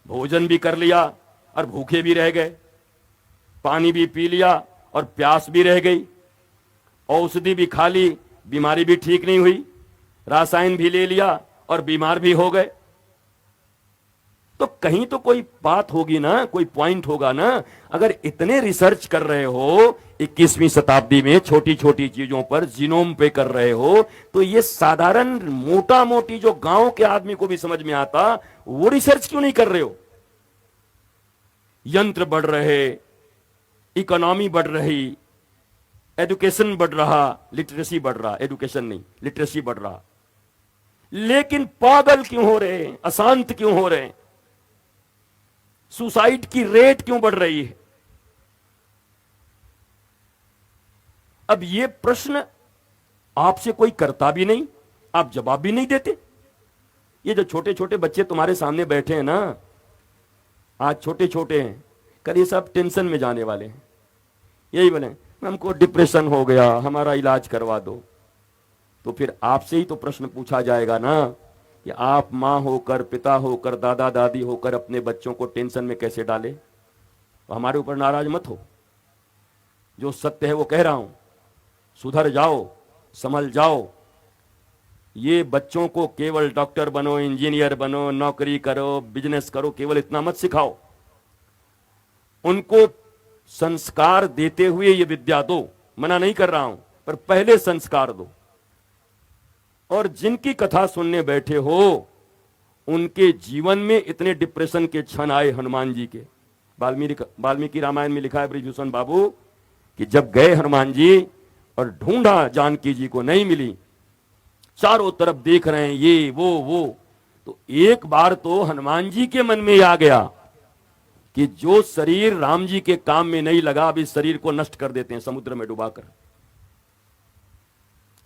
भोजन भी कर लिया और भूखे भी रह गए, पानी भी पी लिया और प्यास भी रह गई, औषधि भी खा ली, बीमारी भी ठीक नहीं हुई, रासायन भी ले लिया और बीमार भी हो गए। तो कहीं तो कोई बात होगी ना, कोई पॉइंट होगा ना। अगर इतने रिसर्च कर रहे हो 21वीं शताब्दी में, छोटी छोटी चीजों पर, जीनोम पे कर रहे हो, तो ये साधारण मोटा मोटी जो गांव के आदमी को भी समझ में आता, वो रिसर्च क्यों नहीं कर रहे हो? यंत्र बढ़ रहे, इकोनॉमी बढ़ रही, एजुकेशन बढ़ रहा, लिटरेसी बढ़ रहा, एजुकेशन नहीं लिटरेसी बढ़ रहा, लेकिन पागल क्यों हो रहे हैं, अशांत क्यों हो रहे हैं, सुसाइड की रेट क्यों बढ़ रही है? अब ये प्रश्न आपसे कोई करता भी नहीं, आप जवाब भी नहीं देते। ये जो छोटे छोटे बच्चे तुम्हारे सामने बैठे हैं ना, आज छोटे छोटे हैं, कल ये सब टेंशन में जाने वाले हैं। यही बोले हमको डिप्रेशन हो गया, हमारा इलाज करवा दो। तो फिर आपसे ही तो प्रश्न पूछा जाएगा ना कि आप मां होकर, पिता होकर, दादा दादी होकर अपने बच्चों को टेंशन में कैसे डाले? तो हमारे ऊपर नाराज मत हो, जो सत्य है वो कह रहा हूं, सुधर जाओ, संभल जाओ। ये बच्चों को केवल डॉक्टर बनो, इंजीनियर बनो, नौकरी करो, बिजनेस करो, केवल इतना मत सिखाओ। उनको संस्कार देते हुए ये विद्या दो, मना नहीं कर रहा हूं, पर पहले संस्कार दो। और जिनकी कथा सुनने बैठे हो, उनके जीवन में इतने डिप्रेशन के क्षण आए हनुमान जी के। वाल्मीकि रामायण में लिखा है ब्रिजभूषण बाबू कि जब गए हनुमान जी और ढूंढा जानकी जी को, नहीं मिली, चारों तरफ देख रहे हैं ये वो, तो एक बार तो हनुमान जी के मन में आ गया कि जो शरीर राम जी के काम में नहीं लगा, अब इस शरीर को नष्ट कर देते हैं समुद्र में डुबाकर।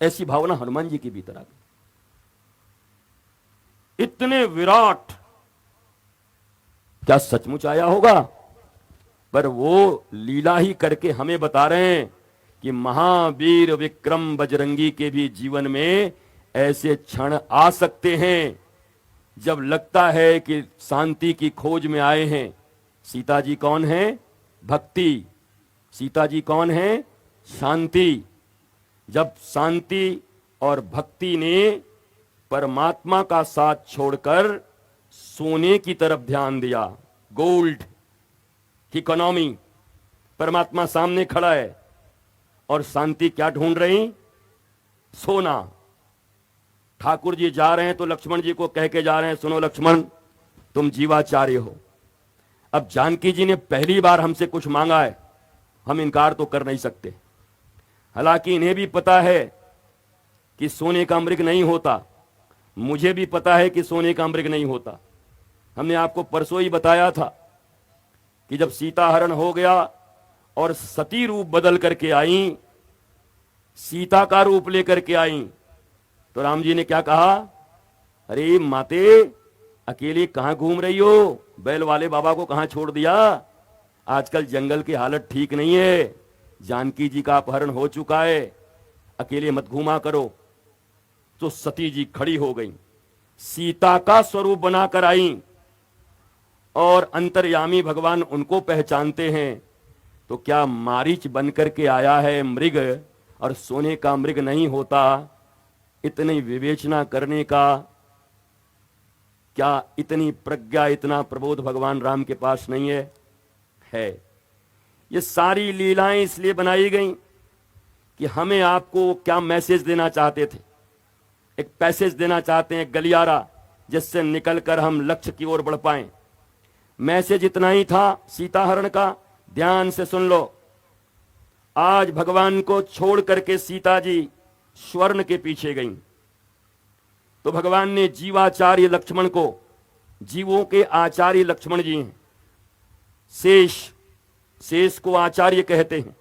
ऐसी भावना हनुमान जी के भीतर आ गई। इतने विराट, क्या सचमुच आया होगा? पर वो लीला ही करके हमें बता रहे हैं कि महावीर विक्रम बजरंगी के भी जीवन में ऐसे क्षण आ सकते हैं जब लगता है कि शांति की खोज में आए हैं। सीता जी कौन है? भक्ति। सीता जी कौन है? शांति। जब शांति और भक्ति ने परमात्मा का साथ छोड़कर सोने की तरफ ध्यान दिया, गोल्ड, इकोनॉमी, परमात्मा सामने खड़ा है और शांति क्या ढूंढ रही? सोना। ठाकुर जी जा रहे हैं तो लक्ष्मण जी को कह के जा रहे हैं, सुनो लक्ष्मण, तुम जीवाचार्य हो। अब जानकी जी ने पहली बार हमसे कुछ मांगा है, हम इनकार तो कर नहीं सकते। हालांकि इन्हें भी पता है कि सोने का मृग नहीं होता, मुझे भी पता है कि सोने का मृग नहीं होता। हमने आपको परसों ही बताया था कि जब सीता हरण हो गया और सती रूप बदल करके आई, सीता का रूप लेकर के आई, तो राम जी ने क्या कहा? अरे माते, अकेले कहां घूम रही हो? बैल वाले बाबा को कहां छोड़ दिया? आजकल जंगल की हालत ठीक नहीं है, जानकी जी का अपहरण हो चुका है, अकेले मत घूमा करो। तो सती जी खड़ी हो गई, सीता का स्वरूप बनाकर आई, और अंतर्यामी भगवान उनको पहचानते हैं। तो क्या मारीच बनकर के आया है मृग और सोने का मृग नहीं होता? इतनी विवेचना करने का क्या, इतनी प्रज्ञा, इतना प्रबोध भगवान राम के पास नहीं है? है। ये सारी लीलाएं इसलिए बनाई गई कि हमें आपको क्या मैसेज देना चाहते थे? एक पैसेज देना चाहते हैं, गलियारा, जिससे निकलकर हम लक्ष्य की ओर बढ़ पाएं। मैसेज इतना ही था सीता हरण का, ध्यान से सुन लो। आज भगवान को छोड़ करके सीता जी स्वर्ण के पीछे गईं, तो भगवान ने जीवाचार्य लक्ष्मण को, जीवों के आचार्य लक्ष्मण जी हैं, शेष को आचार्य कहते हैं,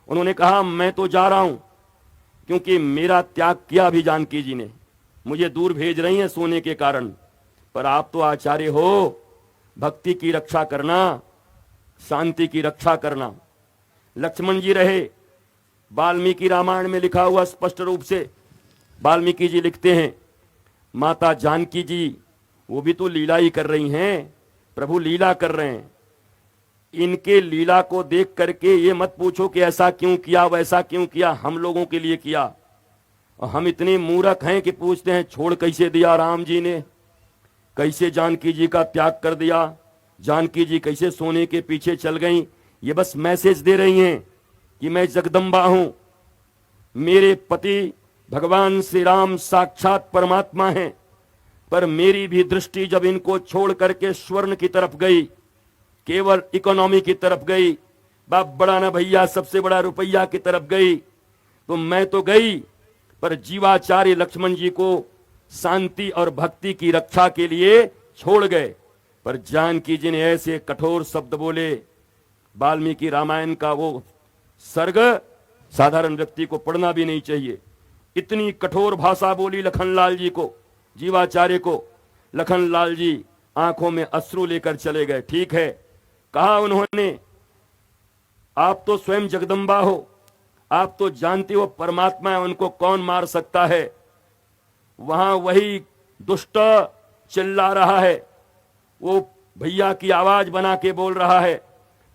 उन्होंने कहा मैं तो जा रहा हूं, क्योंकि मेरा त्याग किया भी जानकी जी ने, मुझे दूर भेज रही हैं सोने के कारण, पर आप तो आचार्य हो, भक्ति की रक्षा करना, शांति की रक्षा करना। लक्ष्मण जी रहे। वाल्मीकि रामायण में लिखा हुआ स्पष्ट रूप से, वाल्मीकि जी लिखते हैं, माता जानकी जी वो भी तो लीला ही कर रही हैं, प्रभु लीला कर रहे हैं। इनके लीला को देख करके ये मत पूछो कि ऐसा क्यों किया वैसा क्यों किया, हम लोगों के लिए किया। और हम इतने मूर्ख हैं कि पूछते हैं छोड़ कैसे दिया राम जी ने, कैसे जानकी जी का त्याग कर दिया, जानकी जी कैसे सोने के पीछे चल गईं। ये बस मैसेज दे रही हैं कि मैं जगदम्बा हूं, मेरे पति भगवान श्री राम साक्षात परमात्मा हैं, पर मेरी भी दृष्टि जब इनको छोड़ करके स्वर्ण की तरफ गई, केवल इकोनॉमी की तरफ गई, बाप बड़ा ना भैया सबसे बड़ा रुपया की तरफ गई, तो मैं तो गई, पर जीवाचार्य लक्ष्मण जी को शांति और भक्ति की रक्षा के लिए छोड़ गए। पर जानकी जी ने ऐसे कठोर शब्द बोले, वाल्मीकि रामायण का वो सर्ग साधारण व्यक्ति को पढ़ना भी नहीं चाहिए। इतनी कठोर भाषा बोली लखनलाल जी को, जीवाचार्य को। लखनलाल जी आंखों में अश्रु लेकर चले गए। ठीक है, कहा उन्होंने, आप तो स्वयं जगदम्बा हो, आप तो जानते हो परमात्मा है, उनको कौन मार सकता है। वहां वही दुष्ट चिल्ला रहा है, वो भैया की आवाज बना के बोल रहा है।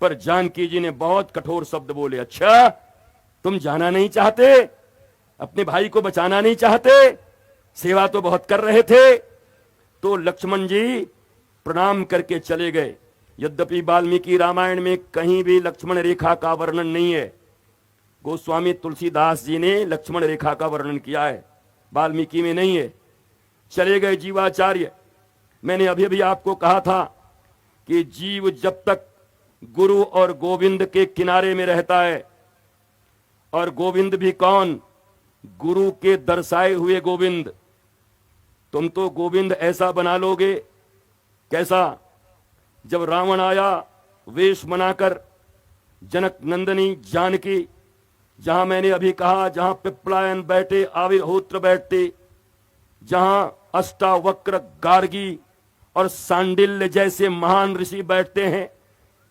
पर जानकी जी ने बहुत कठोर शब्द बोले, अच्छा तुम जाना नहीं चाहते, अपने भाई को बचाना नहीं चाहते, सेवा तो बहुत कर रहे थे। तो लक्ष्मण जी प्रणाम करके चले गए। यद्यपि वाल्मीकि रामायण में कहीं भी लक्ष्मण रेखा का वर्णन नहीं है, गोस्वामी तुलसीदास जी ने लक्ष्मण रेखा का वर्णन किया है, वाल्मीकि में नहीं है। चले गए जीवाचार्य। मैंने अभी अभी आपको कहा था कि जीव जब तक गुरु और गोविंद के किनारे में रहता है, और गोविंद भी कौन, गुरु के दर्शाए हुए गोविंद। तुम तो गोविंद ऐसा बना लोगे, कैसा, जब रावण आया वेश बनाकर, जनक नंदनी जानकी, जहां मैंने अभी कहा जहां पिपलायन बैठे आविर्होत्र बैठते, जहां अष्टावक्र गार्गी और सांडिल्य जैसे महान ऋषि बैठते हैं,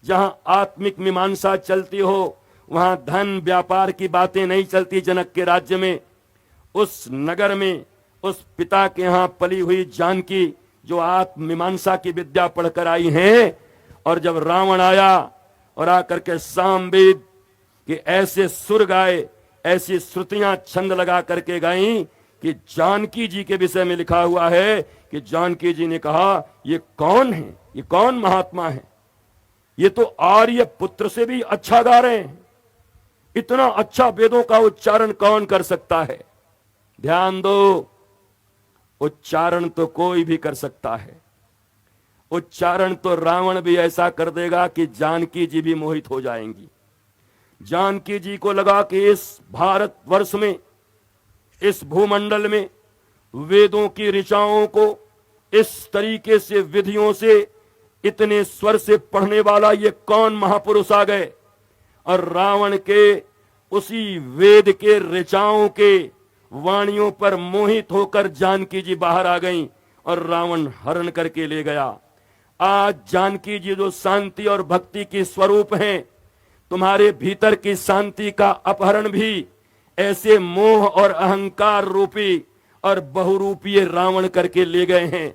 जहां आत्मिक मीमांसा चलती हो, वहां धन व्यापार की बातें नहीं चलती। जनक के राज्य में, उस नगर में, उस पिता के यहां पली हुई जानकी जो आत्म मीमांसा की विद्या पढ़कर आई हैं, और जब रावण आया और आकर के सामवेद कि ऐसे सुर गाए, ऐसी श्रुतियां छंद लगा करके गाई कि जानकी जी के विषय में लिखा हुआ है कि जानकी जी ने कहा ये कौन है, ये कौन महात्मा है, ये तो आर्य पुत्र से भी अच्छा गा रहे हैं, इतना अच्छा वेदों का उच्चारण कौन कर सकता है। ध्यान दो, उच्चारण तो कोई भी कर सकता है, उच्चारण तो रावण भी ऐसा कर देगा कि जानकी जी भी मोहित हो जाएंगी। जानकी जी को लगा कि इस भारत वर्ष में, इस भूमंडल में वेदों की ऋचाओं को इस तरीके से विधियों से इतने स्वर से पढ़ने वाला ये कौन महापुरुष आ गए। और रावण के उसी वेद के ऋचाओं के वाणियों पर मोहित होकर जानकी जी बाहर आ गईं और रावण हरण करके ले गया। आज जानकी जी जो शांति और भक्ति की स्वरूप हैं, तुम्हारे भीतर की शांति का अपहरण भी ऐसे मोह और अहंकार रूपी और बहुरूपीय रावण करके ले गए हैं।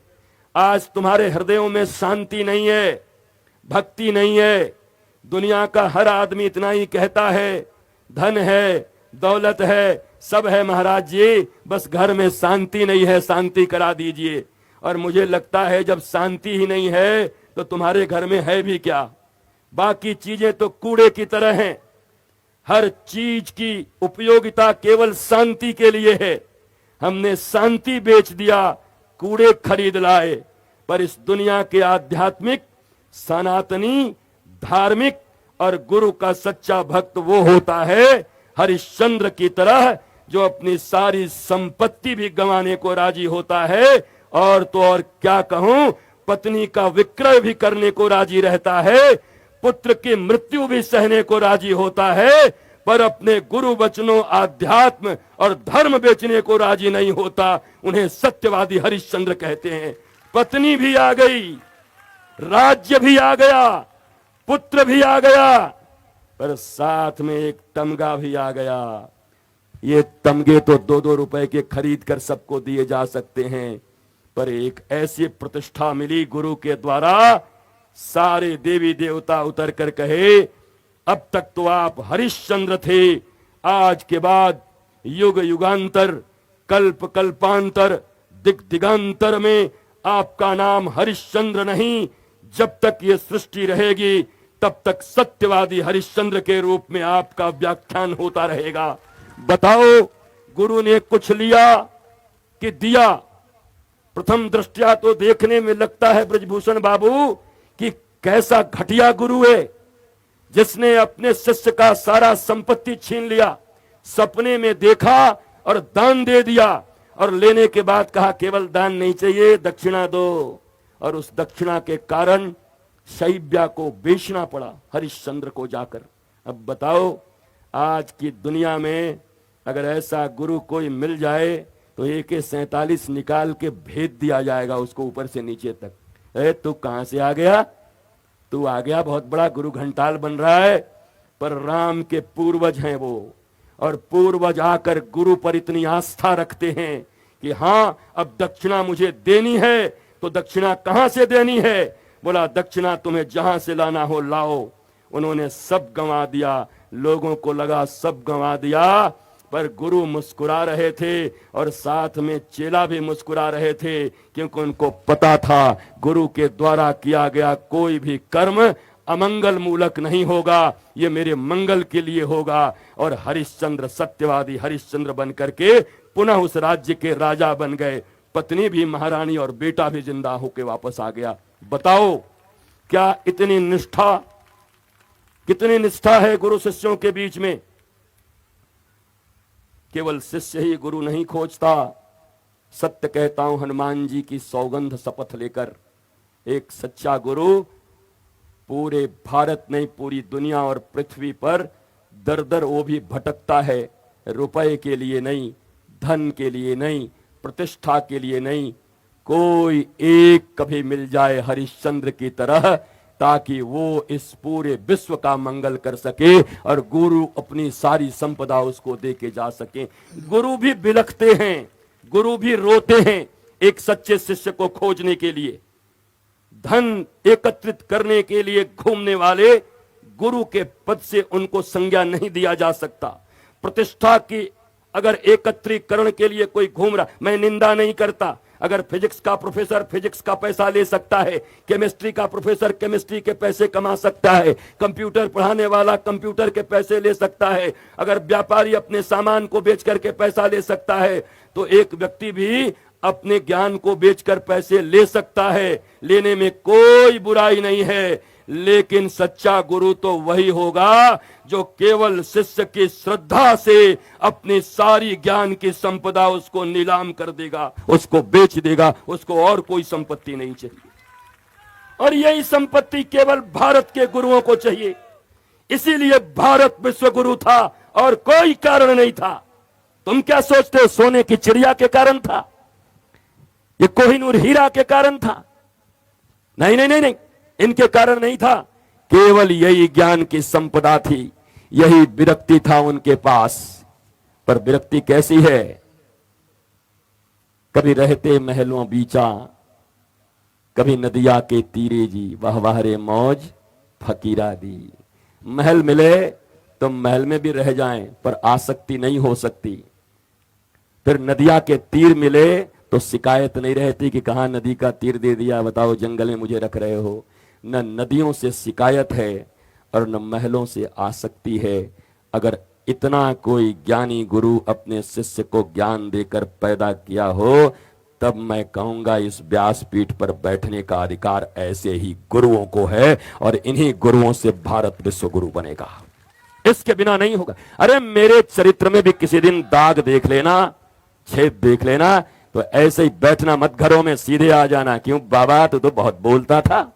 आज तुम्हारे हृदयों में शांति नहीं है, भक्ति नहीं है। दुनिया का हर आदमी इतना ही कहता है, धन है, दौलत है, सब है महाराज जी, बस घर में शांति नहीं है, शांति करा दीजिए। और मुझे लगता है जब शांति ही नहीं है तो तुम्हारे घर में है भी क्या। बाकी चीजें तो कूड़े की तरह हैं। हर चीज की उपयोगिता केवल शांति के लिए है। हमने शांति बेच दिया, कूड़े खरीद लाए। पर इस दुनिया के आध्यात्मिक, सनातनी, धार्मिक और गुरु का सच्चा भक्त वो होता है हरिश्चंद्र की तरह, जो अपनी सारी संपत्ति भी गंवाने को राजी होता है, और तो और क्या कहूं, पत्नी का विक्रय भी करने को राजी रहता है, पुत्र की मृत्यु भी सहने को राजी होता है, पर अपने गुरु वचनों, आध्यात्म और धर्म बेचने को राजी नहीं होता। उन्हें सत्यवादी हरिश्चंद्र कहते हैं। पत्नी भी आ गई, राज्य भी आ गया, पुत्र भी आ गया, पर साथ में एक तमगा भी आ गया। ये तमगे तो 2-2 रुपए के खरीद कर सबको दिए जा सकते हैं, पर एक ऐसी प्रतिष्ठा मिली गुरु के द्वारा, सारे देवी देवता उतर कर कहे, अब तक तो आप हरिश्चंद्र थे, आज के बाद युग युगांतर, कल्प कल्पांतर, दिग दिगांतर में आपका नाम हरिश्चंद्र नहीं, जब तक ये सृष्टि रहेगी तब तक सत्यवादी हरिश्चंद्र के रूप में आपका व्याख्यान होता रहेगा। बताओ, गुरु ने कुछ लिया कि दिया? प्रथम दृष्टया तो देखने में लगता है ब्रजभूषण बाबू कि कैसा घटिया गुरु है, जिसने अपने शिष्य का सारा संपत्ति छीन लिया, सपने में देखा और दान दे दिया, और लेने के बाद कहा केवल दान नहीं चाहिए, दक्षिणा दो। और उस दक्षिणा के कारण शैब्या को बेचना पड़ा हरिश्चंद्र को जाकर। अब बताओ, आज की दुनिया में अगर ऐसा गुरु कोई मिल जाए तो AK-47 निकाल के भेज दिया जाएगा उसको ऊपर से नीचे तक। तू कहां से आ गया? तू आ गया, बहुत बड़ा गुरु घंटाल बन रहा है, पर राम के पूर्वज हैं वो, और पूर्वज आकर गुरु पर इतनी आस्था रखते हैं कि हां, अब दक्षिणा मुझे देनी है। तो दक्षिणा कहां से देनी है? बोला, दक्षिणा तुम्हें जहां से लाना हो लाओ। उन्होंने सब गंवा दिया, लोगों को लगा सब गंवा दिया, पर गुरु मुस्कुरा रहे थे और साथ में चेला भी मुस्कुरा रहे थे, क्योंकि उनको पता था गुरु के द्वारा किया गया कोई भी कर्म अमंगल मूलक नहीं होगा, ये मेरे मंगल के लिए होगा। और हरिश्चंद्र, सत्यवादी हरिश्चंद्र बन करके पुनः उस राज्य के राजा बन गए, पत्नी भी महारानी और बेटा भी जिंदा होके वापस आ गया। बताओ, क्या इतनी निष्ठा, कितनी निष्ठा है गुरु शिष्यों के बीच में? केवल शिष्य ही गुरु नहीं खोजता। सत्य कहता हूं, हनुमान जी की सौगंध शपथ लेकर, एक सच्चा गुरु पूरे भारत नहीं, पूरी दुनिया और पृथ्वी पर दर दर वो भी भटकता है, रुपए के लिए नहीं, धन के लिए नहीं, प्रतिष्ठा के लिए नहीं, कोई एक कभी मिल जाए हरिश्चंद्र की तरह, ताकि वो इस पूरे विश्व का मंगल कर सके और गुरु अपनी सारी संपदा उसको दे के जा सके। गुरु भी बिलखते हैं, गुरु भी रोते हैं एक सच्चे शिष्य को खोजने के लिए। धन एकत्रित करने के लिए घूमने वाले गुरु के पद से उनको संज्ञा नहीं दिया जा सकता। प्रतिष्ठा की अगर एकत्रीकरण के लिए कोई घूम रहा, मैं निंदा नहीं करता, अगर फिजिक्स का प्रोफेसर फिजिक्स का पैसा ले सकता है, केमिस्ट्री का प्रोफेसर केमिस्ट्री के पैसे कमा सकता है, कंप्यूटर पढ़ाने वाला कंप्यूटर के पैसे ले सकता है, अगर व्यापारी अपने सामान को बेच करके पैसा ले सकता है, तो एक व्यक्ति भी अपने ज्ञान को बेचकर पैसे ले सकता है। लेने में कोई बुराई नहीं है, लेकिन सच्चा गुरु तो वही होगा जो केवल शिष्य की श्रद्धा से अपनी सारी ज्ञान की संपदा उसको नीलाम कर देगा, उसको बेच देगा, उसको और कोई संपत्ति नहीं चाहिए। और यही संपत्ति केवल भारत के गुरुओं को चाहिए। इसीलिए भारत विश्व गुरु था और कोई कारण नहीं था। तुम क्या सोचते हो, सोने की चिड़िया के कारण था? ये कोहिनूर हीरा के कारण था? नहीं नहीं नहीं नहीं, इनके कारण नहीं था, केवल यही ज्ञान की संपदा थी, यही विरक्ति था उनके पास। पर विरक्ति कैसी है? कभी रहते महलों बीचा, कभी नदिया के तीरे जी, वाह वाह रे मौज फकीरा दी। महल मिले तो महल में भी रह जाएं, पर आसक्ति नहीं हो सकती। फिर नदिया के तीर मिले तो शिकायत नहीं रहती कि कहां नदी का तीर दे दिया, बताओ जंगल में मुझे रख रहे हो। न नदियों से शिकायत है और न महलों से आसक्ति है। अगर इतना कोई ज्ञानी गुरु अपने शिष्य को ज्ञान देकर पैदा किया हो, तब मैं कहूंगा इस व्यासपीठ पर बैठने का अधिकार ऐसे ही गुरुओं को है, और इन्हीं गुरुओं से भारत विश्व गुरु बनेगा, इसके बिना नहीं होगा। अरे मेरे चरित्र में भी किसी दिन दाग देख लेना, छेद देख लेना, तो ऐसे ही बैठना मत घरों में, सीधे आ जाना, क्यों बाबा तू तो बहुत बोलता था।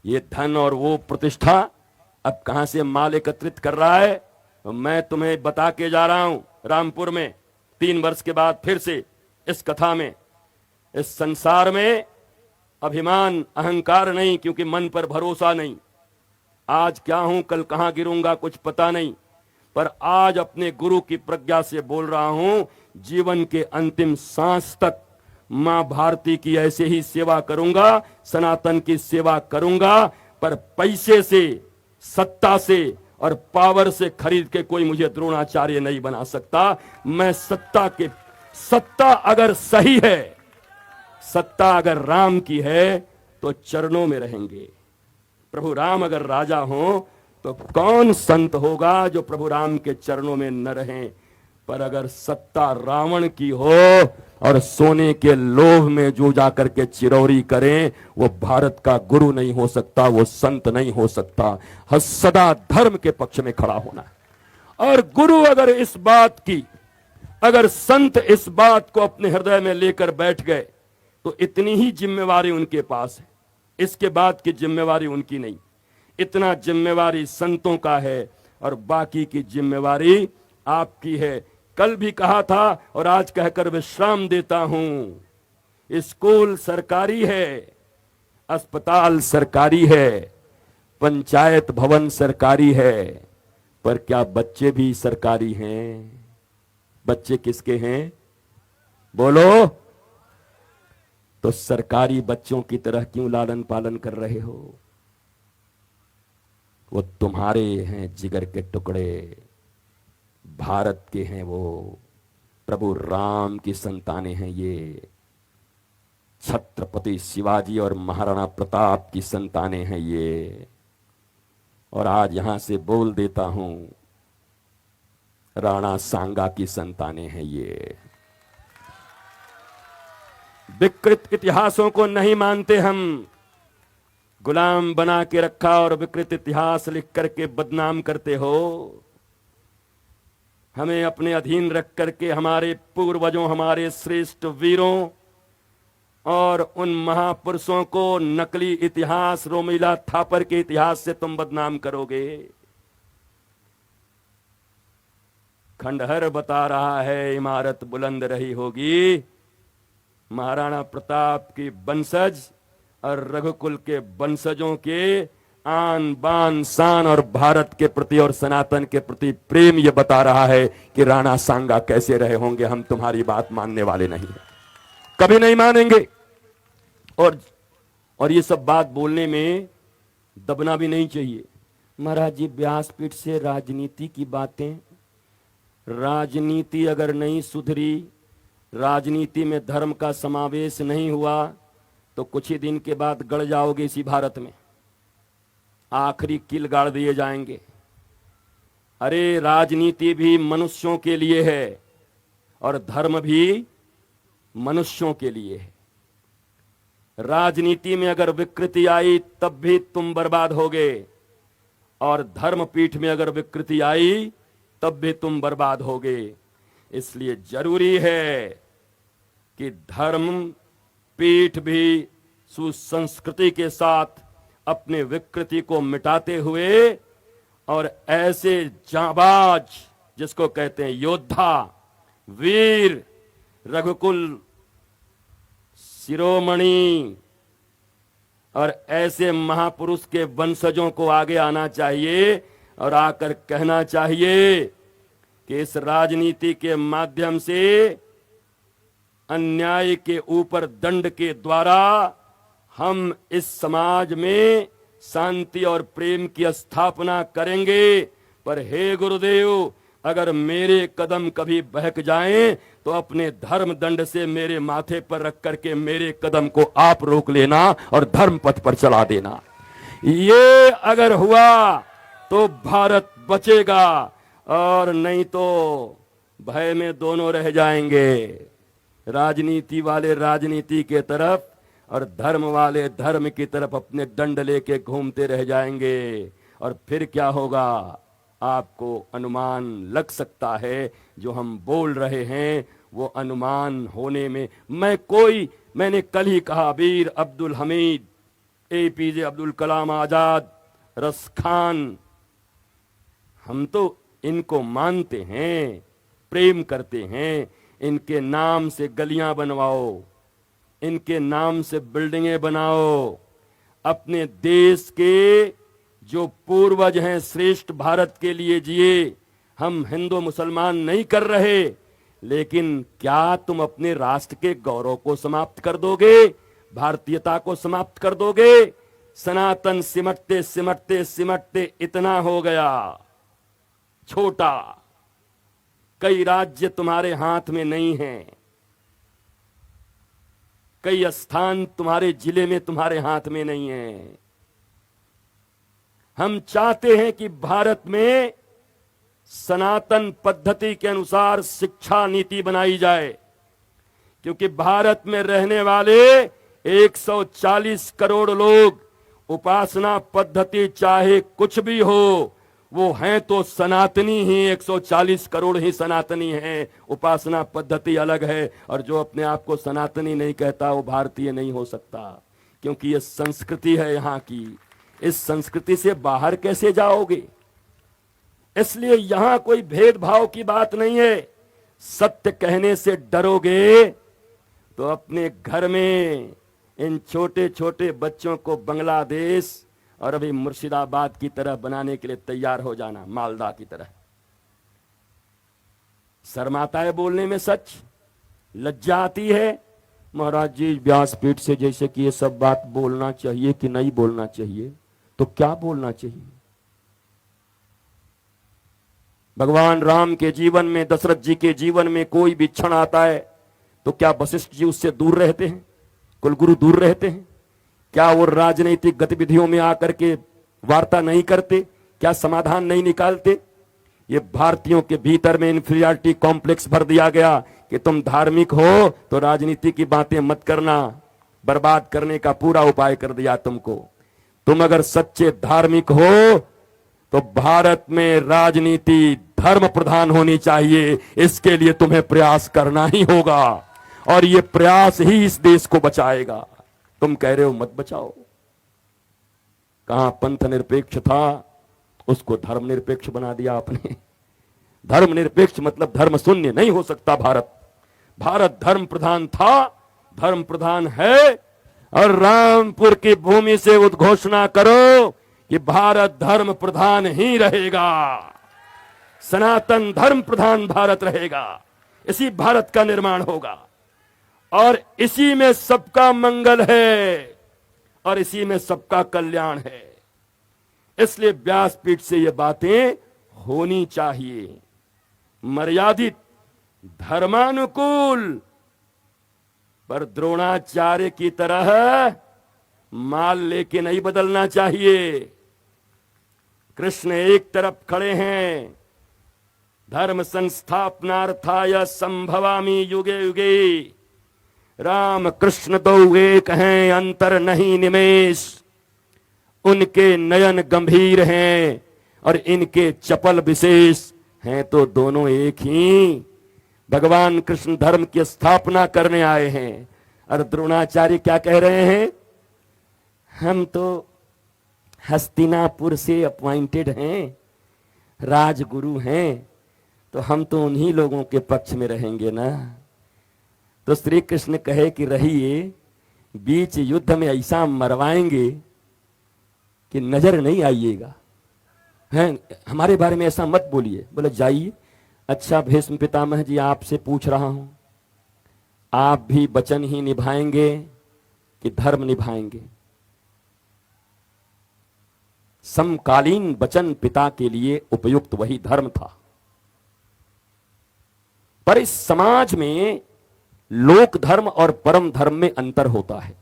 ये धन और वो प्रतिष्ठा अब कहां से माल एकत्रित कर रहा है, मैं तुम्हें बता के जा रहा हूं। रामपुर में 3 वर्ष के बाद फिर से इस कथा में, इस संसार में अभिमान अहंकार नहीं, क्योंकि मन पर भरोसा नहीं। आज क्या हूं कल कहां गिरूंगा कुछ पता नहीं, पर आज अपने गुरु की प्रज्ञा से बोल रहा हूं, जीवन के अंतिम सांस तक मां भारती की ऐसे ही सेवा करूंगा, सनातन की सेवा करूंगा, पर पैसे से, सत्ता से और पावर से खरीद के कोई मुझे द्रोणाचार्य नहीं बना सकता। मैं सत्ता अगर सही है, सत्ता अगर राम की है तो चरणों में रहेंगे। प्रभु राम अगर राजा हो तो कौन संत होगा जो प्रभु राम के चरणों में न रहें। पर अगर सत्ता रावण की हो और सोने के लोभ में जो जाकर के चिरौरी करें, वो भारत का गुरु नहीं हो सकता, वो संत नहीं हो सकता। सदा धर्म के पक्ष में खड़ा होना। और गुरु अगर इस बात की, अगर संत इस बात को अपने हृदय में लेकर बैठ गए तो इतनी ही जिम्मेवारी उनके पास है, इसके बाद की जिम्मेवारी उनकी नहीं। इतना जिम्मेवारी संतों का है और बाकी की जिम्मेवारी आपकी है। कल भी कहा था और आज कहकर विश्राम देता हूं, स्कूल सरकारी है, अस्पताल सरकारी है, पंचायत भवन सरकारी है, पर क्या बच्चे भी सरकारी हैं? बच्चे किसके हैं? बोलो। तो सरकारी बच्चों की तरह क्यों लालन पालन कर रहे हो? वो तुम्हारे हैं जिगर के टुकड़े, भारत के हैं वो, प्रभु राम की संतानें हैं ये, छत्रपति शिवाजी और महाराणा प्रताप की संतानें हैं ये। और आज यहां से बोल देता हूं, राणा सांगा की संतानें हैं ये। विकृत इतिहासों को नहीं मानते हम। गुलाम बना के रखा और विकृत इतिहास लिख करके बदनाम करते हो। हमें अपने अधीन रख करके हमारे पूर्वजों, हमारे श्रेष्ठ वीरों और उन महापुरुषों को नकली इतिहास, रोमिला थापर के इतिहास से तुम बदनाम करोगे। खंडहर बता रहा है इमारत बुलंद रही होगी। महाराणा प्रताप की वंशज और रघुकुल के वंशजों के आन बान शान और भारत के प्रति और सनातन के प्रति प्रेम ये बता रहा है कि राणा सांगा कैसे रहे होंगे। हम तुम्हारी बात मानने वाले नहीं है, कभी नहीं मानेंगे। और ये सब बात बोलने में दबना भी नहीं चाहिए। महाराज जी व्यासपीठ से राजनीति की बातें, राजनीति अगर नहीं सुधरी, राजनीति में धर्म का समावेश नहीं हुआ तो कुछ ही दिन के बाद गड़ जाओगे इसी भारत में, आखिरी किल गाड़ दिए जाएंगे। अरे राजनीति भी मनुष्यों के लिए है और धर्म भी मनुष्यों के लिए है। राजनीति में अगर विकृति आई तब भी तुम बर्बाद होगे, और धर्म पीठ में अगर विकृति आई तब भी तुम बर्बाद होगे। इसलिए जरूरी है कि धर्म पीठ भी सुसंस्कृति के साथ अपने विकृति को मिटाते हुए और ऐसे जांबाज, जिसको कहते हैं योद्धा, वीर, रघुकुल शिरोमणि और ऐसे महापुरुष के वंशजों को आगे आना चाहिए और आकर कहना चाहिए कि इस राजनीति के माध्यम से अन्याय के ऊपर दंड के द्वारा हम इस समाज में शांति और प्रेम की स्थापना करेंगे। पर हे गुरुदेव, अगर मेरे कदम कभी बहक जाएं तो अपने धर्म दंड से मेरे माथे पर रख करके मेरे कदम को आप रोक लेना और धर्म पथ पर चला देना। ये अगर हुआ तो भारत बचेगा, और नहीं तो भय में दोनों रह जाएंगे। राजनीति वाले राजनीति के तरफ और धर्म वाले धर्म की तरफ अपने दंड लेके घूमते रह जाएंगे। और फिर क्या होगा आपको अनुमान लग सकता है। जो हम बोल रहे हैं वो अनुमान होने में मैंने कल ही कहा, वीर अब्दुल हमीद, APJ अब्दुल कलाम आजाद, रसखान, हम तो इनको मानते हैं, प्रेम करते हैं। इनके नाम से गलियां बनवाओ, इनके नाम से बिल्डिंगें बनाओ। अपने देश के जो पूर्वज हैं, श्रेष्ठ भारत के लिए जिए। हम हिंदू मुसलमान नहीं कर रहे, लेकिन क्या तुम अपने राष्ट्र के गौरव को समाप्त कर दोगे? भारतीयता को समाप्त कर दोगे? सनातन सिमटते सिमटते सिमटते इतना हो गया छोटा, कई राज्य तुम्हारे हाथ में नहीं हैं, कई स्थान तुम्हारे जिले में तुम्हारे हाथ में नहीं है। हम चाहते हैं कि भारत में सनातन पद्धति के अनुसार शिक्षा नीति बनाई जाए, क्योंकि भारत में रहने वाले 140 करोड़ लोग उपासना पद्धति चाहे कुछ भी हो, वो हैं तो सनातनी ही। 140 करोड़ ही सनातनी हैं, उपासना पद्धति अलग है। और जो अपने आप को सनातनी नहीं कहता वो भारतीय नहीं हो सकता, क्योंकि ये संस्कृति है यहाँ की। इस संस्कृति से बाहर कैसे जाओगे? इसलिए यहां कोई भेदभाव की बात नहीं है। सत्य कहने से डरोगे तो अपने घर में इन छोटे छोटे बच्चों को बांग्लादेश और अभी मुर्शिदाबाद की तरह बनाने के लिए तैयार हो जाना, मालदा की तरह। शर्माता है बोलने में, सच लज्जा आती है। महाराज जी व्यासपीठ से जैसे कि ये सब बात बोलना चाहिए कि नहीं बोलना चाहिए, तो क्या बोलना चाहिए? भगवान राम के जीवन में, दशरथ जी के जीवन में कोई भी क्षण आता है तो क्या वशिष्ठ जी उससे दूर रहते हैं? कुलगुरु दूर रहते हैं? क्या वो राजनीतिक गतिविधियों में आकर के वार्ता नहीं करते? क्या समाधान नहीं निकालते? ये भारतीयों के भीतर में इंफीरियरिटी कॉम्प्लेक्स भर दिया गया कि तुम धार्मिक हो तो राजनीति की बातें मत करना, बर्बाद करने का पूरा उपाय कर दिया तुमको। तुम अगर सच्चे धार्मिक हो तो भारत में राजनीति धर्म प्रधान होनी चाहिए। इसके लिए तुम्हें प्रयास करना ही होगा, और ये प्रयास ही इस देश को बचाएगा। तुम कह रहे हो मत बचाओ, कहां पंथ निरपेक्ष था, उसको धर्म निरपेक्ष बना दिया आपने। धर्म निरपेक्ष मतलब धर्म शून्य नहीं हो सकता भारत। भारत धर्म प्रधान था, धर्म प्रधान है, और रामपुर की भूमि से उद्घोषणा करो कि भारत धर्म प्रधान ही रहेगा, सनातन धर्म प्रधान भारत रहेगा। इसी भारत का निर्माण होगा, और इसी में सबका मंगल है, और इसी में सबका कल्याण है। इसलिए व्यासपीठ से ये बातें होनी चाहिए, मर्यादित, धर्मानुकूल, पर द्रोणाचार्य की तरह माल लेके नहीं बदलना चाहिए। कृष्ण एक तरफ खड़े हैं, धर्म संस्थापनार्थाय संभवामि युगे युगे। राम कृष्ण दो एक हैं, अंतर नहीं निमेष। उनके नयन गंभीर हैं और इनके चपल विशेष हैं, तो दोनों एक ही। भगवान कृष्ण धर्म की स्थापना करने आए हैं, और द्रोणाचार्य क्या कह रहे हैं? हम तो हस्तिनापुर से अपॉइंटेड हैं, राजगुरु हैं, तो हम तो उन्हीं लोगों के पक्ष में रहेंगे ना। तो श्री कृष्ण कहे कि रहिए, बीच युद्ध में ऐसा मरवाएंगे कि नजर नहीं आइएगा, हैं? हमारे बारे में ऐसा मत बोलिए। बोले जाइए। अच्छा भीष्म पितामह जी, आपसे पूछ रहा हूं, आप भी वचन ही निभाएंगे कि धर्म निभाएंगे? समकालीन वचन पिता के लिए उपयुक्त वही धर्म था, पर इस समाज में लोक धर्म और परम धर्म में अंतर होता है।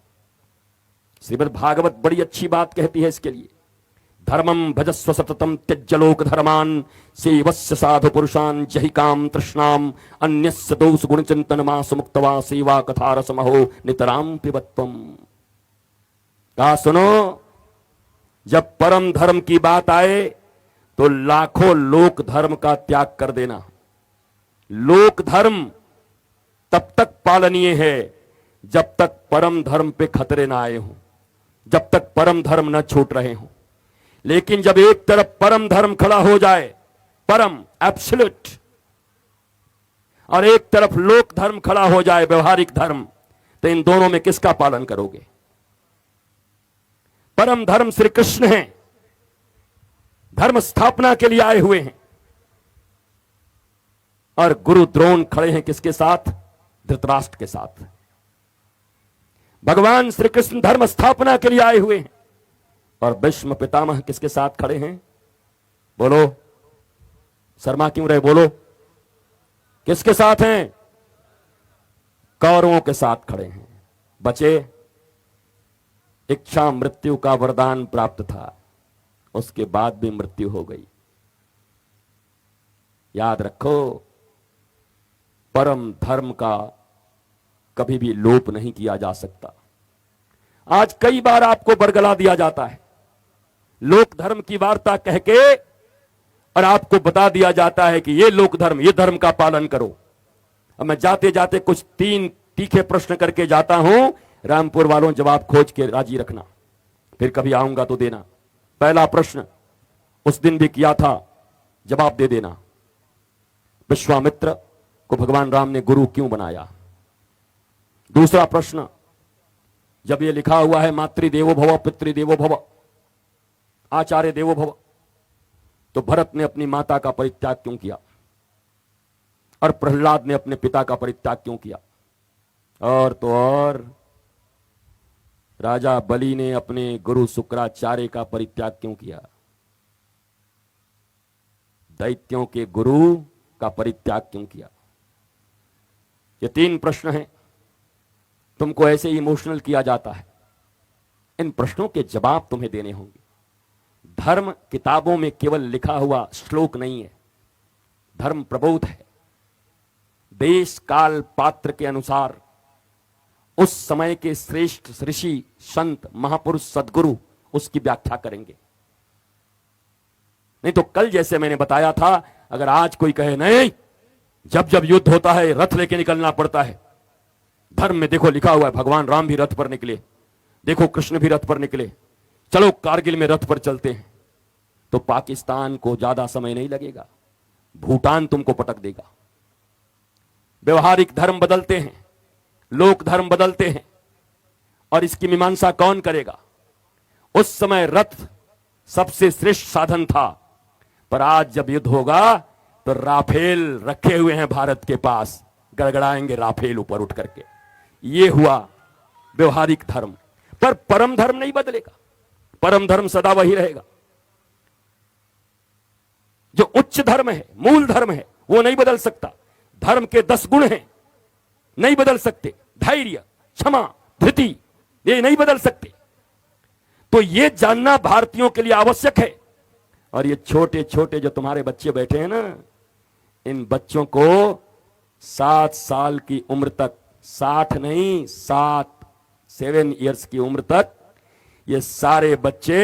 श्रीमद् भागवत बड़ी अच्छी बात कहती है इसके लिए। धर्मम भजस्व सततम त्यज्य लोक धर्मान सेवस्य साधु पुरुषान जहि काम तृष्णाम अन्यस्य दोष गुण चिंतन मास मुक्तवा सेवा कथा रसमहो नितराम पिबत्वम। कहा सुनो, जब परम धर्म की बात आए तो लाखों लोक धर्म का त्याग कर देना। लोक धर्म तब तक पालनीय है जब तक परम धर्म पे खतरे ना आए हों, जब तक परम धर्म न छूट रहे हों। लेकिन जब एक तरफ परम धर्म खड़ा हो जाए, परम एब्सोल्यूट, और एक तरफ लोक धर्म खड़ा हो जाए, व्यवहारिक धर्म, तो इन दोनों में किसका पालन करोगे? परम धर्म श्री कृष्ण हैं, धर्म स्थापना के लिए आए हुए हैं। और गुरु द्रोण खड़े हैं किसके साथ? धृतराष्ट्र के साथ। भगवान श्री कृष्ण धर्म स्थापना के लिए आए हुए हैं और भीष्म पितामह किसके साथ खड़े हैं? बोलो, शर्मा क्यों रहे? बोलो, किसके साथ हैं? कौरवों के साथ खड़े हैं। बचे, इच्छा मृत्यु का वरदान प्राप्त था, उसके बाद भी मृत्यु हो गई। याद रखो, परम धर्म का कभी भी लोप नहीं किया जा सकता। आज कई बार आपको बरगला दिया जाता है, लोक धर्म की वार्ता कह के, और आपको बता दिया जाता है कि ये लोक धर्म, ये धर्म का पालन करो। अब मैं जाते जाते कुछ 3 तीखे प्रश्न करके जाता हूं, रामपुर वालों जवाब खोज के राजी रखना, फिर कभी आऊंगा तो देना। पहला प्रश्न उस दिन भी किया था, जवाब दे देना। विश्वामित्र को भगवान राम ने गुरु क्यों बनाया? दूसरा प्रश्न, जब ये लिखा हुआ है मातृदेवो भव पितृदेवो भव आचार्य देवो भव, तो भरत ने अपनी माता का परित्याग क्यों किया और प्रहलाद ने अपने पिता का परित्याग क्यों किया? और तो और राजा बलि ने अपने गुरु शुक्राचार्य का परित्याग क्यों किया? दैत्यों के गुरु का परित्याग क्यों किया? ये 3 प्रश्न हैं। तुमको ऐसे इमोशनल किया जाता है, इन प्रश्नों के जवाब तुम्हें देने होंगे। धर्म किताबों में केवल लिखा हुआ श्लोक नहीं है, धर्म प्रबोध है। देश काल पात्र के अनुसार उस समय के श्रेष्ठ ऋषि संत महापुरुष सद्गुरु उसकी व्याख्या करेंगे। नहीं तो कल जैसे मैंने बताया था, अगर आज कोई कहे नहीं, जब जब युद्ध होता है रथ लेके निकलना पड़ता है, धर्म में देखो लिखा हुआ है भगवान राम भी रथ पर निकले, देखो कृष्ण भी रथ पर निकले, चलो कारगिल में रथ पर चलते हैं, तो पाकिस्तान को ज्यादा समय नहीं लगेगा, भूटान तुमको पटक देगा। व्यवहारिक धर्म बदलते हैं, लोक धर्म बदलते हैं, और इसकी मीमांसा कौन करेगा? उस समय रथ सबसे श्रेष्ठ साधन था, पर आज जब युद्ध होगा तो राफेल रखे हुए हैं भारत के पास, गड़गड़ाएंगे राफेल ऊपर उठ करके। ये हुआ व्यवहारिक धर्म, पर परम धर्म नहीं बदलेगा। परम धर्म सदा वही रहेगा। जो उच्च धर्म है, मूल धर्म है, वो नहीं बदल सकता। धर्म के 10 गुण हैं, नहीं बदल सकते। धैर्य, क्षमा, धृति, ये नहीं बदल सकते। तो ये जानना भारतीयों के लिए आवश्यक है। और ये छोटे छोटे जो तुम्हारे बच्चे बैठे हैं ना, इन बच्चों को 7 साल की उम्र तक, 60 नहीं, 7 इयर्स की उम्र तक ये सारे बच्चे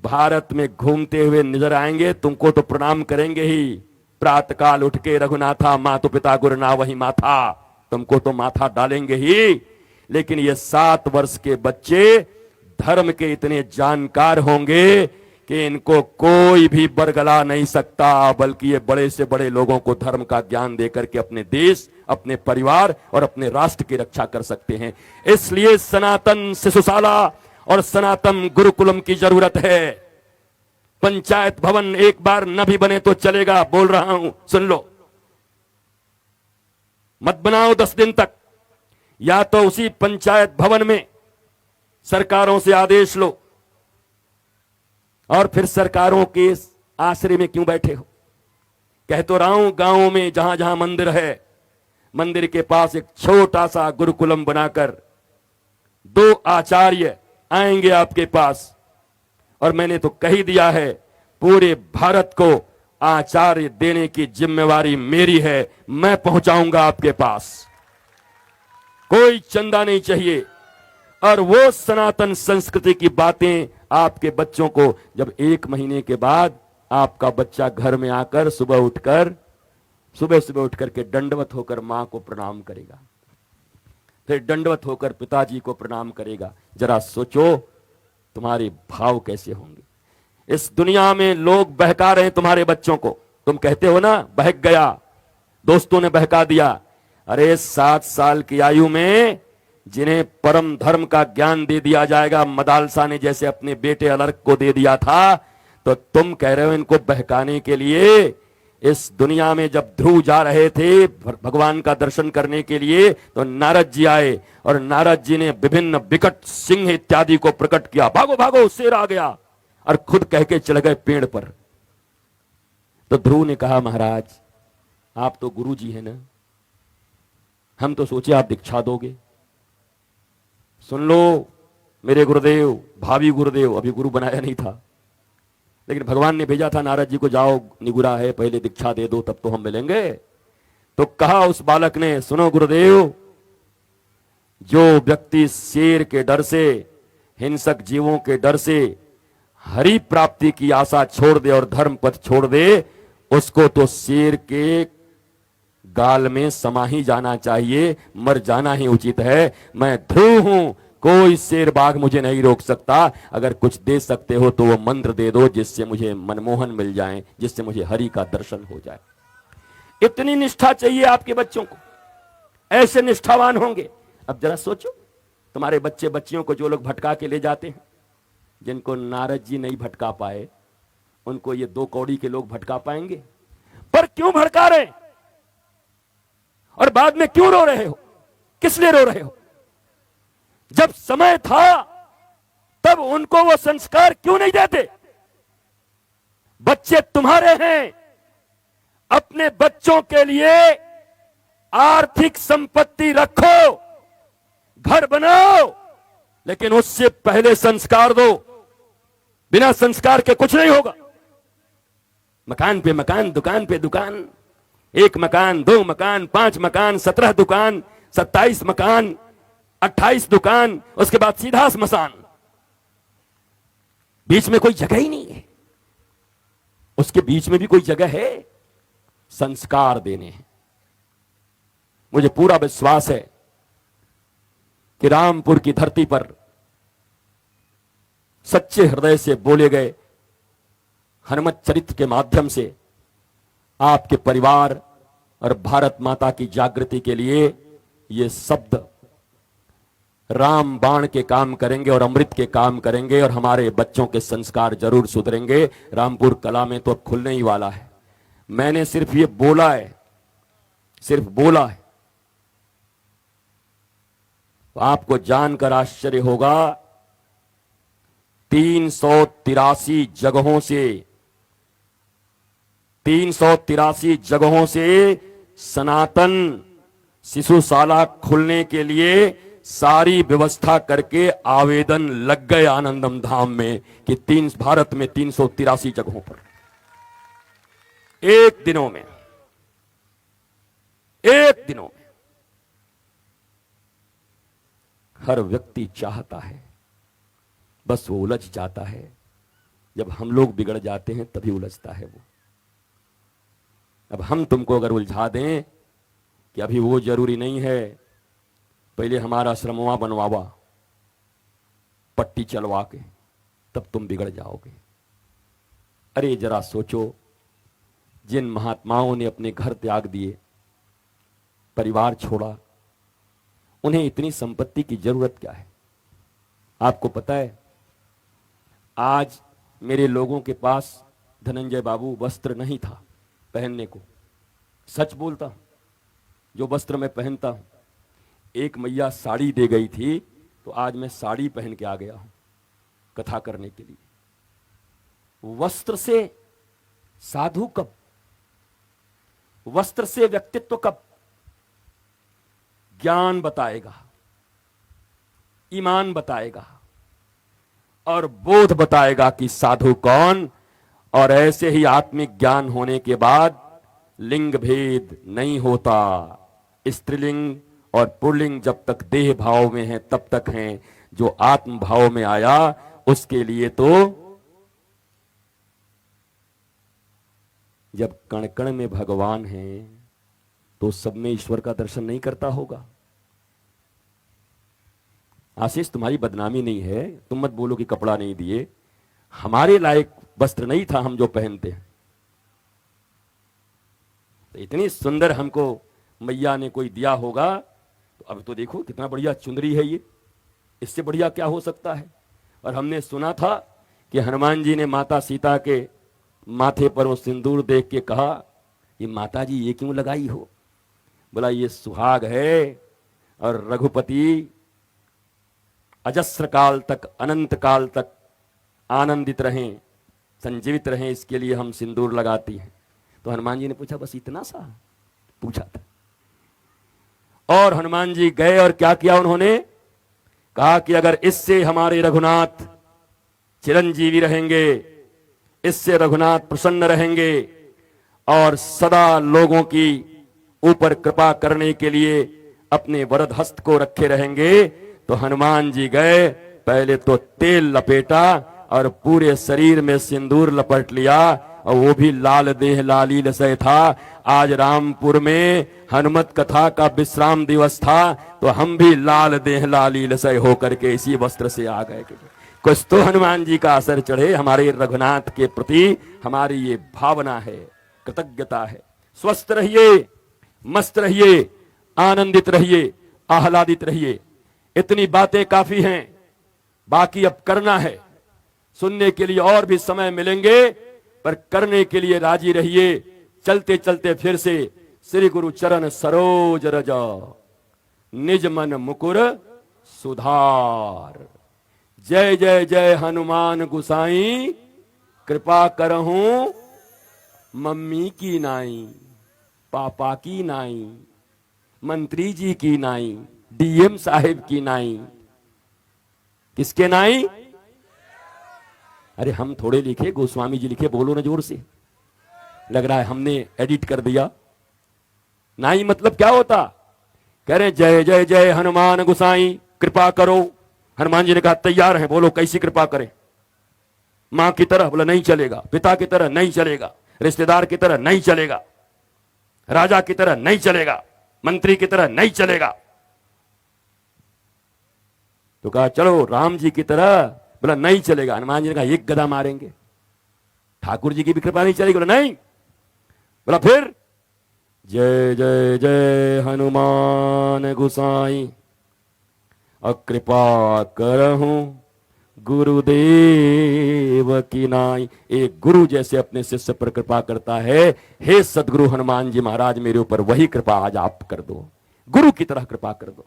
भारत में घूमते हुए नजर आएंगे। तुमको तो प्रणाम करेंगे ही, प्रातःकाल उठ के रघुनाथा मातु पिता गुरुना वही माथा, तुमको तो माथा डालेंगे ही। लेकिन ये 7 वर्ष के बच्चे धर्म के इतने जानकार होंगे कि इनको कोई भी बरगला नहीं सकता, बल्कि ये बड़े से बड़े लोगों को धर्म का ज्ञान देकर के अपने देश, अपने परिवार और अपने राष्ट्र की रक्षा कर सकते हैं। इसलिए सनातन शिशुशाला और सनातन गुरुकुलम की जरूरत है। पंचायत भवन एक बार न भी बने तो चलेगा, बोल रहा हूं, सुन लो। मत बनाओ 10 दिन तक, या तो उसी पंचायत भवन में सरकारों से आदेश लो, और फिर सरकारों के आश्रय में क्यों बैठे हो? कह तो रहा हूं, गांवों में जहां जहां मंदिर है, मंदिर के पास एक छोटा सा गुरुकुलम बनाकर 2 आचार्य आएंगे आपके पास। और मैंने तो कह ही दिया है, पूरे भारत को आचार्य देने की जिम्मेवारी मेरी है, मैं पहुंचाऊंगा आपके पास। कोई चंदा नहीं चाहिए। और वो सनातन संस्कृति की बातें आपके बच्चों को, जब 1 महीने के बाद आपका बच्चा घर में आकर सुबह सुबह उठकर के दंडवत होकर मां को प्रणाम करेगा, फिर दंडवत होकर पिताजी को प्रणाम करेगा, जरा सोचो तुम्हारे भाव कैसे होंगे। इस दुनिया में लोग बहका रहे हैं तुम्हारे बच्चों को। तुम कहते हो ना बहक गया, दोस्तों ने बहका दिया। अरे 7 साल की आयु में जिन्हें परम धर्म का ज्ञान दे दिया जाएगा, मदालसा ने जैसे अपने बेटे अलर्क को दे दिया था, तो तुम कह रहे हो इनको बहकाने के लिए इस दुनिया में जब ध्रुव जा रहे थे भगवान का दर्शन करने के लिए, तो नारद जी आए और नारद जी ने विभिन्न विकट सिंह इत्यादि को प्रकट किया, भागो भागो शेर आ गया, और खुद कह के चले गए पेड़ पर। तो ध्रुव ने कहा, महाराज आप तो गुरु जी हैं ना, हम तो सोचे आप दीक्षा दोगे। सुन लो मेरे गुरुदेव, भावी गुरुदेव, अभी गुरु बनाया नहीं था, लेकिन भगवान ने भेजा था नारद जी को, जाओ निगुरा है, पहले दीक्षा दे दो तब तो हम मिलेंगे। तो कहा उस बालक ने, सुनो गुरुदेव, जो व्यक्ति शेर के डर से, हिंसक जीवों के डर से हरि प्राप्ति की आशा छोड़ दे और धर्म पथ छोड़ दे, उसको तो शेर के गाल में समा ही जाना चाहिए, मर जाना ही उचित है। मैं ध्रुव हूं, कोई शेर बाघ मुझे नहीं रोक सकता। अगर कुछ दे सकते हो तो वो मंत्र दे दो जिससे मुझे मनमोहन मिल जाए, जिससे मुझे हरि का दर्शन हो जाए। इतनी निष्ठा चाहिए आपके बच्चों को, ऐसे निष्ठावान होंगे। अब जरा सोचो, तुम्हारे बच्चे बच्चियों को जो लोग भटका के ले जाते हैं, जिनको नारद जी नहीं भटका पाए, उनको ये 2 कौड़ी के लोग भटका पाएंगे? पर क्यों भटका रहे और बाद में क्यों रो रहे हो? किस लिए रो रहे हो? जब समय था तब उनको वो संस्कार क्यों नहीं देते? बच्चे तुम्हारे हैं, अपने बच्चों के लिए आर्थिक संपत्ति रखो, घर बनाओ, लेकिन उससे पहले संस्कार दो। बिना संस्कार के कुछ नहीं होगा। मकान पे मकान, दुकान पे दुकान, 1 मकान, 2 मकान, 5 मकान, 17 दुकान, 27 मकान, 28 दुकान, उसके बाद सीधा स्मशान। बीच में कोई जगह ही नहीं है। उसके बीच में भी कोई जगह है? संस्कार देने हैं। मुझे पूरा विश्वास है कि रामपुर की धरती पर सच्चे हृदय से बोले गए हनुमत चरित्र के माध्यम से आपके परिवार और भारत माता की जागृति के लिए ये शब्द राम बाण के काम करेंगे और अमृत के काम करेंगे, और हमारे बच्चों के संस्कार जरूर सुधरेंगे। रामपुर कला में तो अब खुलने ही वाला है। मैंने सिर्फ ये बोला है, सिर्फ बोला है। तो आपको जानकर आश्चर्य होगा, 383 जगहों से सनातन शिशुशाला खुलने के लिए सारी व्यवस्था करके आवेदन लग गए आनंदम धाम में कि भारत में 383 जगहों पर एक दिनों में हर व्यक्ति चाहता है, बस वो उलझ जाता है। जब हम लोग बिगड़ जाते हैं तभी उलझता है वो। अब हम तुमको अगर उलझा दें कि अभी वो जरूरी नहीं है, पहले हमारा आश्रमवा बनवावा, पट्टी चलवा के, तब तुम बिगड़ जाओगे। अरे जरा सोचो, जिन महात्माओं ने अपने घर त्याग दिए, परिवार छोड़ा, उन्हें इतनी संपत्ति की जरूरत क्या है? आपको पता है, आज मेरे लोगों के पास, धनंजय बाबू, वस्त्र नहीं था पहनने को। सच बोलता हूं, जो वस्त्र मैं पहनता हूं, एक मैया साड़ी दे गई थी तो आज मैं साड़ी पहन के आ गया हूं कथा करने के लिए। वस्त्र से साधु कब? वस्त्र से व्यक्तित्व कब? ज्ञान बताएगा, ईमान बताएगा और बोध बताएगा कि साधु कौन। और ऐसे ही आत्मिक ज्ञान होने के बाद लिंग भेद नहीं होता। स्त्रीलिंग और पुल्लिंग जब तक देह भाव में है तब तक हैं। जो आत्म भाव में आया उसके लिए तो जब कण कण में भगवान है तो सब में ईश्वर का दर्शन नहीं करता होगा। आशीष, तुम्हारी बदनामी नहीं है, तुम मत बोलो कि कपड़ा नहीं दिए। हमारे लायक वस्त्र नहीं था हम जो पहनते हैं। तो इतनी सुंदर हमको मैया ने कोई दिया होगा, तो अब तो देखो कितना बढ़िया चुंदरी है ये, इससे बढ़िया क्या हो सकता है। और हमने सुना था कि हनुमान जी ने माता सीता के माथे पर वो सिंदूर देख के कहा ये माता जी ये क्यों लगाई हो? बोला ये सुहाग है और रघुपति अजस्र काल तक, अनंत काल तक आनंदित रहें, संजीवित रहें, इसके लिए हम सिंदूर लगाती हैं। तो हनुमान जी ने पूछा बस इतना सा पूछा था। और हनुमान जी गए और क्या किया उन्होंने? कहा कि अगर इससे हमारे रघुनाथ चिरंजीवी रहेंगे, इससे रघुनाथ प्रसन्न रहेंगे और सदा लोगों की ऊपर कृपा करने के लिए अपने वरद हस्त को रखे रहेंगे, तो हनुमान जी गए, पहले तो तेल लपेटा और पूरे शरीर में सिंदूर लपेट लिया, और वो भी लाल देह लाली लसय था। आज रामपुर में हनुमत कथा का विश्राम दिवस था, तो हम भी लाल देह लाली लसय होकर के इसी वस्त्र से आ गए। कुछ तो हनुमान जी का असर चढ़े, हमारे रघुनाथ के प्रति हमारी ये भावना है, कृतज्ञता है। स्वस्थ रहिए, मस्त रहिए, आनंदित रहिए, आह्लादित रहिए। इतनी बातें काफी हैं, बाकी अब करना है। सुनने के लिए और भी समय मिलेंगे, पर करने के लिए राजी रहिए। चलते चलते फिर से श्री गुरु चरण सरोज रज, निज मन मुकुर सुधार। जय जय जय हनुमान गुसाई, कृपा करहूं मम्मी की नाई, पापा की नाई, मंत्री जी की नाई, डीएम साहिब की नाई। किसके नाई? अरे हम थोड़े लिखे, गोस्वामी जी लिखे, बोलो ना जोर से। लग रहा है हमने एडिट कर दिया। नाई मतलब क्या होता? कह रहे जय जय जय हनुमान गुसाई, कृपा करो। हनुमान जी ने कहा तैयार हैं, बोलो कैसी कृपा करें? मां की तरह? बोला नहीं चलेगा। पिता की तरह? नहीं चलेगा। रिश्तेदार की तरह? नहीं चलेगा। राजा की तरह? नहीं चलेगा। मंत्री की तरह? नहीं चलेगा। तो कहा चलो राम जी की तरह। बोला नहीं चलेगा। हनुमान जी ने कहा एक गदा मारेंगे। ठाकुर जी की भी कृपा नहीं चलेगी? बोला नहीं। बोला फिर जय जय जय हनुमान गुसाई, अकृपा करहूं गुरुदेव की नाई। एक गुरु जैसे अपने शिष्य पर कृपा करता है, हे सदगुरु हनुमान जी महाराज मेरे ऊपर वही कृपा आज आप कर दो, गुरु की तरह कृपा कर दो।